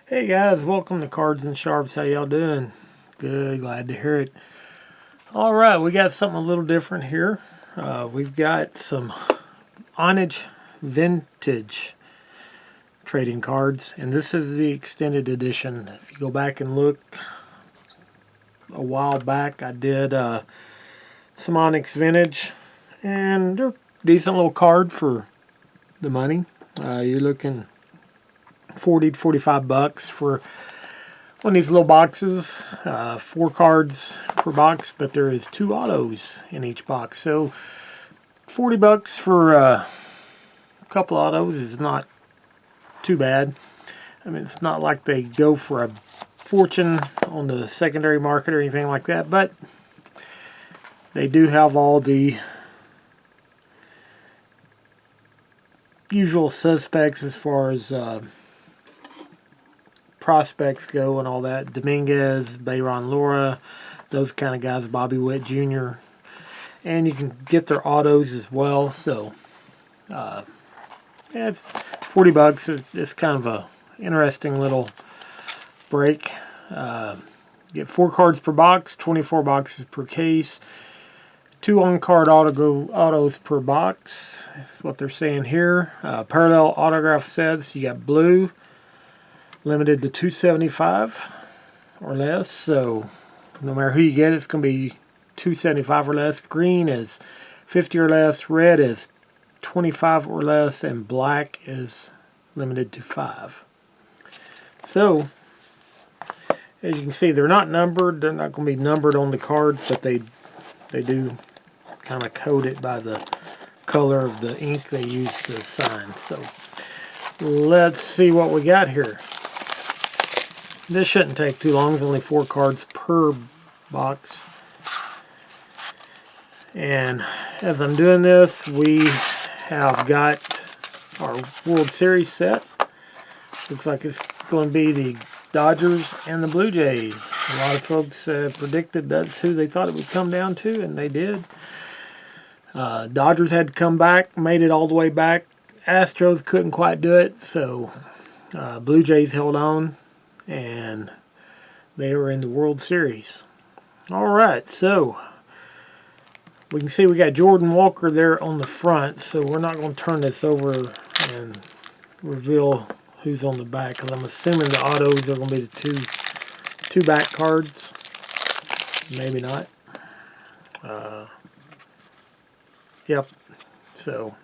Hey guys, welcome to Cards and Sharps. How y'all doing? Good, glad to hear it. All right, we got something a little different here. We've got some Onyx Vintage trading cards, and this is the extended edition. If you go back and look a while back, I did some Onyx Vintage, and they're a decent little card for the money. You're looking 40 to 45 bucks for one of these little boxes. 4 cards per box, but there is 2 autos in each box. So 40 bucks for a couple autos is not too bad. I mean, it's not like they go for a fortune on the secondary market or anything like that, but they do have all the usual suspects as far as prospects go and all that. Dominguez, Bayron Lora, those kind of guys, Bobby Witt Jr. And you can get their autos as well. So, yeah, it's 40 bucks. It's kind of a interesting little break. Get 4 cards per box, 24 boxes per case. 2 on-card autos per box. That's what they're saying here. Parallel autograph sets. You got blue, limited to 275 or less. So no matter who you get, it's going to be 275 or less. Green is 50 or less. Red is 25 or less. And black is limited to 5. So as you can see, they're not numbered. They're not going to be numbered on the cards, but they do kind of code it by the color of the ink they use to sign. So let's see what we got here. This shouldn't take too long. It's only 4 cards per box. And as I'm doing this, we have got our World Series set. Looks like it's going to be the Dodgers and the Blue Jays. A lot of folks predicted that's who they thought it would come down to, and they did. Dodgers had to come back, made it all the way back. Astros couldn't quite do it, so Blue Jays held on, and they were in the World Series. All right, so we can see we got Jordan Walker there on the front, so we're not going to turn this over and reveal who's on the back, because I'm assuming the autos are going to be the two back cards. Maybe not. Yep. So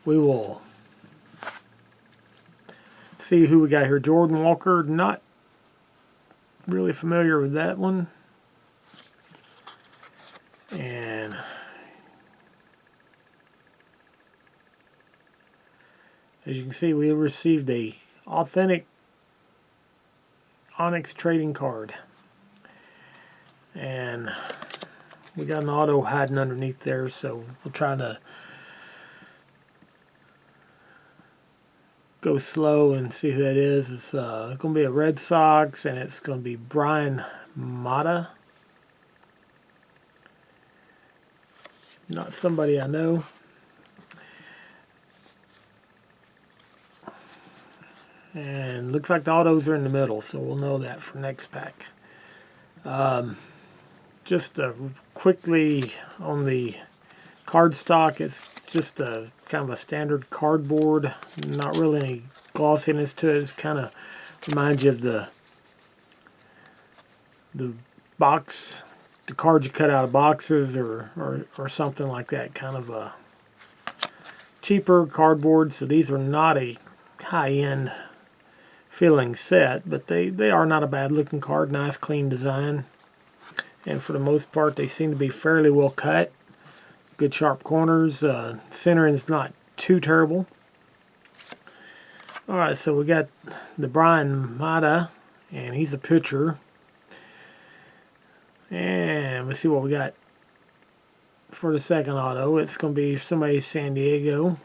we will see who we got here. Jordan Walker, not really familiar with that one. And as you can see, we received a authentic Onyx trading card. And we got an auto hiding underneath there, so we'll try to go slow and see who that is. It's going to be a Red Sox, and it's going to be Brian Mata. Not somebody I know. And looks like the autos are in the middle, so we'll know that for next pack. Just quickly on the card stock, it's just a kind of a standard cardboard. Not really any glossiness to it. It kind of reminds you of the box, the cards you cut out of boxes or something like that. Kind of a cheaper cardboard. So these are not a high-end feeling set, but they are not a bad looking card. Nice clean design. And for the most part, they seem to be fairly well cut. Good sharp corners. Centering's not too terrible. Alright, so we got the Brian Mata, and he's a pitcher. And let's see what we got for the second auto. It's going to be somebody San Diego.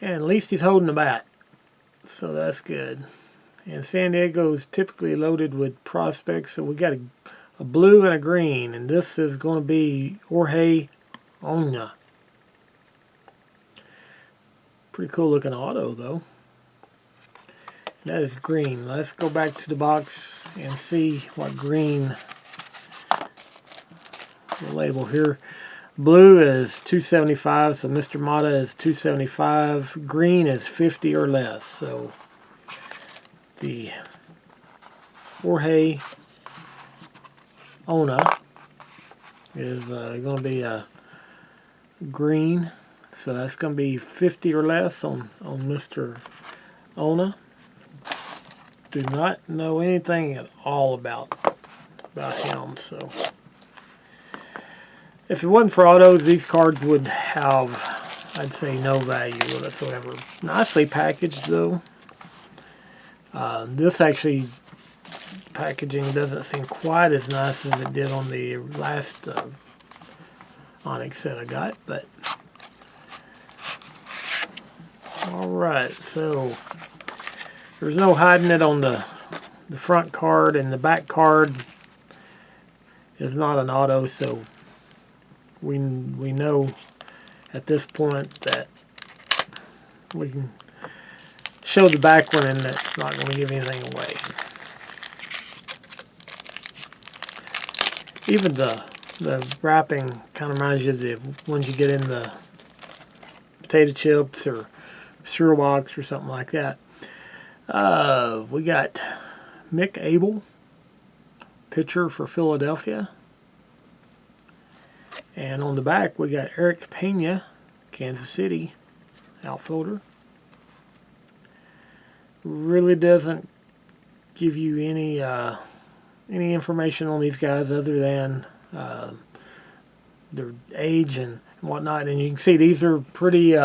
And at least he's holding the bat. So that's good. And San Diego is typically loaded with prospects. So we got a blue and a green. And this is going to be Jorge Onyx. Pretty cool looking auto though. That is green. Let's go back to the box and see what green the label here. Blue is 275, so Mr. Mata is 275. Green is 50 or less. So the Jorge Ona is going to be a green. So that's going to be 50 or less on Mr. Ona. Do not know anything at all about him, so if it wasn't for autos, these cards would have, I'd say, no value whatsoever. Nicely packaged though. This actually packaging doesn't seem quite as nice as it did on the last Onyx set I got, but alright, so there's no hiding it on the front card, and the back card is not an auto, so we know at this point that we can show the back one and that's not going to give anything away. Even the wrapping kind of reminds you of the ones you get in the potato chips or cereal box or something like that. We got Mick Abel, pitcher for Philadelphia. And on the back, we got Eric Pena, Kansas City, outfielder. Really doesn't give you any information on these guys other than their age and whatnot. And you can see these are pretty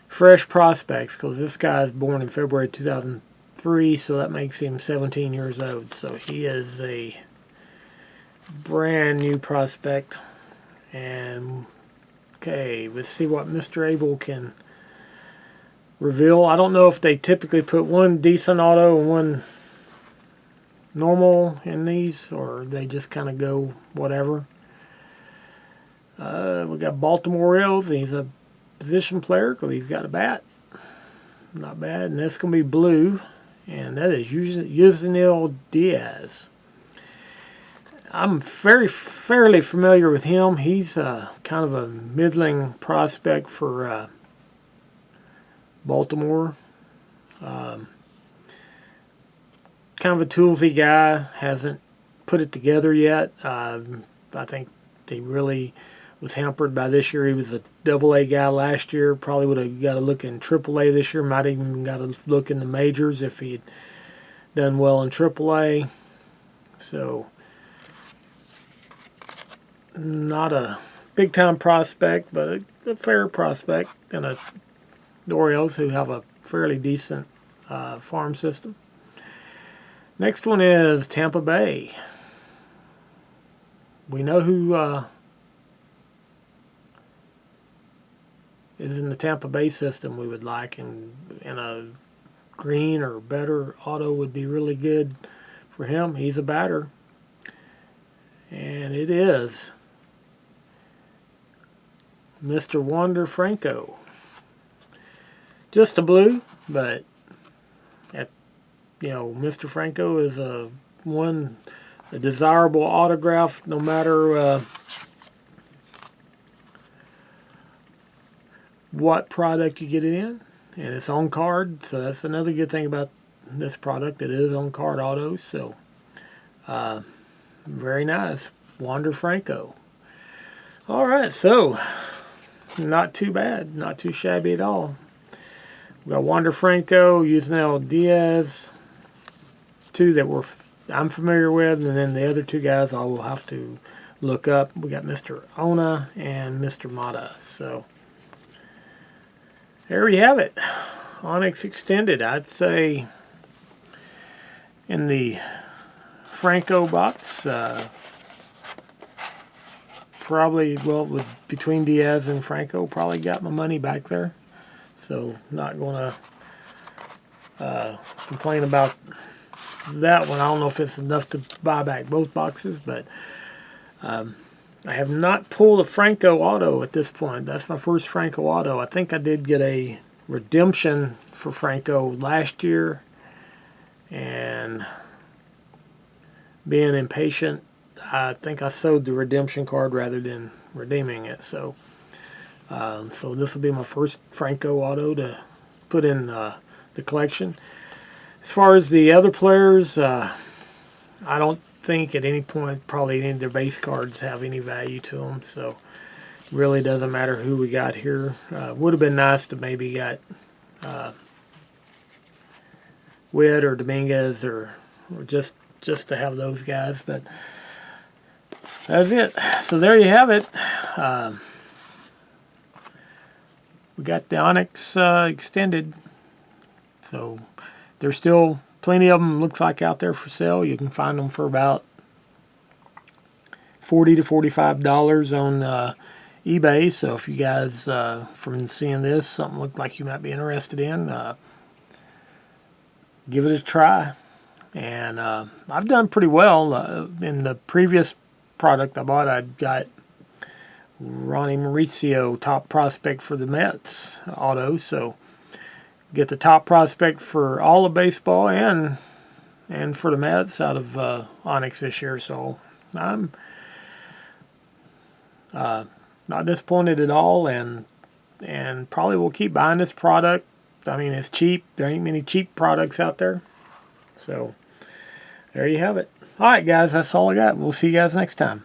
fresh prospects, because this guy is born in February 2003, so that makes him 17 years old. So he is a brand new prospect. And okay, let's see what Mr. Abel can reveal. I don't know if they typically put one decent auto and one normal in these, or they just kind of go whatever. We got Baltimore Orioles. He's a position player because he's got a bat. Not bad. And that's going to be blue, and that is Yusniel Diaz. I'm fairly familiar with him. He's kind of a middling prospect for Baltimore. Kind of a toolsy guy. Hasn't put it together yet. I think he really was hampered by this year. He was a AA guy last year. Probably would have got a look in AAA this year. Might even got a look in the majors if he'd done well in AAA. So not a big-time prospect, but a fair prospect, and the Orioles, who have a fairly decent farm system. Next one is Tampa Bay. We know who is in the Tampa Bay system we would like, and a green or better auto would be really good for him. He's a batter, and it is Mr. Wander Franco. Just a blue, but Mr. Franco is a desirable autograph no matter what product you get it in, and it's on card, so that's another good thing about this product. It is on card autos, so very nice. Wander Franco. Alright, so not too bad, not too shabby at all. We got Wander Franco, Yusniel Diaz, two that I'm familiar with, and then the other two guys I will have to look up. We got Mr. Ona and Mr. Mata. So there you have it. Onyx Extended. I'd say in the Franco box, probably, well, between Diaz and Franco, probably got my money back there. So not going to complain about that one. I don't know if it's enough to buy back both boxes, but I have not pulled a Franco auto at this point. That's my first Franco auto. I think I did get a redemption for Franco last year, and being impatient, I think I sold the redemption card rather than redeeming it. So so this will be my first Franco auto to put in the collection. As far as the other players, I don't think at any point probably any of their base cards have any value to them. So it really doesn't matter who we got here. Would have been nice to maybe got Witt or Dominguez or just to have those guys, but that's it. So there you have it. We got the Onyx extended. So there's still plenty of them, looks like, out there for sale. You can find them for about $40 to $45 on eBay. So if you guys, from seeing this, something looked like you might be interested in, give it a try. And I've done pretty well. In the previous product I bought, I got Ronnie Mauricio, top prospect for the Mets auto. So get the top prospect for all of baseball and for the Mets out of Onyx this year. So I'm not disappointed at all, and probably will keep buying this product. I mean, it's cheap. There ain't many cheap products out there. So there you have it. All right, guys, that's all I got. We'll see you guys next time.